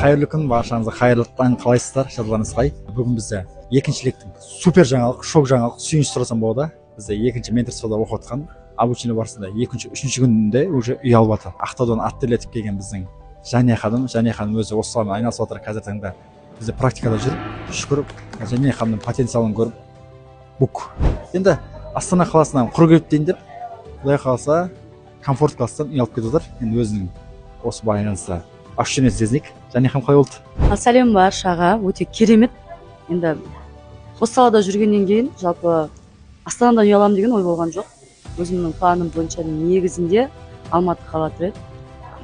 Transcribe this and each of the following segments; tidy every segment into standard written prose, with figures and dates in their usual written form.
Қайырлы күн, баршаңызға қайырлы таң, қалайсыздар? Жадыларыңыз қай? Бүгін бізде екіншіліктің супер жаңалық, шок жаңалық, сүйініш сұрасам болады. Бізде екінші менторствода оқып отқан обучение барысында үшінші күнінде уже үй алып жатыр. Ақтаудан ат терлетіп келген біздің Жәния ханым өзі осы саламен айналысып жатыр. Қазір таңда бізде практикада жүр. Шүкір, Жәния ханымның потенциалын көріп бук. Енді Астана қаласынан құрып дейін деп, Құдай қаласа комфорт класстан үй алып кетіп отыр. Енді өзінің осы байланысты ощущение сезінейік. Жәния ханым қалай болды? Сәлем баршаға, өте керемет. Енді осы салада жүргеннен кейін жалпы Астанадан үй аламын деген ой болған жоқ. Өзімнің планым бойынша негізінде Алматы қала тұрады.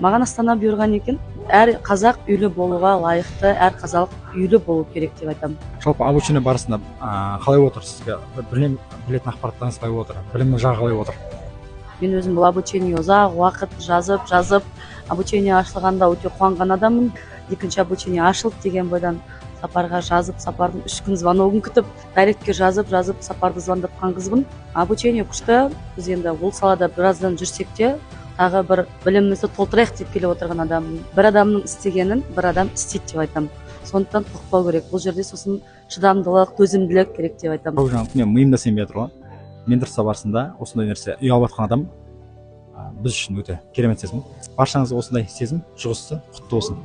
Маған Астана бұйырған екен. Әр қазақ үйлі болуға лайықты, әр қазақ үйлі болу керек деп айтамын. Жалпы обучение барысында қалай отыр сізге? Білетін ақпараттарыңыз қалай отыр? Білімнің жағы қалай отыр? Мен өзім бұл обучение ұзақ уақыт жазып, обучение ашылғанда өте қуанған адаммын. Екінші обучение ашылды деген бойдан сапарға жазып, сапардың 3 күн звоногын күтіп, директке жазып, сапарды звондатқан қызбын. Обучение күшті. Біз енді ол салада біраздан жүрсек те, тағы бір білімімізді толтырайық деп келіп отырған адаммын. Бір адамның істегенін бір адам істейді деп айтамын. Сондықтан қорықпау керек. Бұл жерде сосын шыдамдылық, төзімділік керек деп айтамын. Мен миымда сенбей жатыр ғой. Менторство барысында осындай нәрсе үй алып жатқан адам біз үшін өте керемет сезім. Баршаңызға осындай сезім жұғысты, құтты болсын.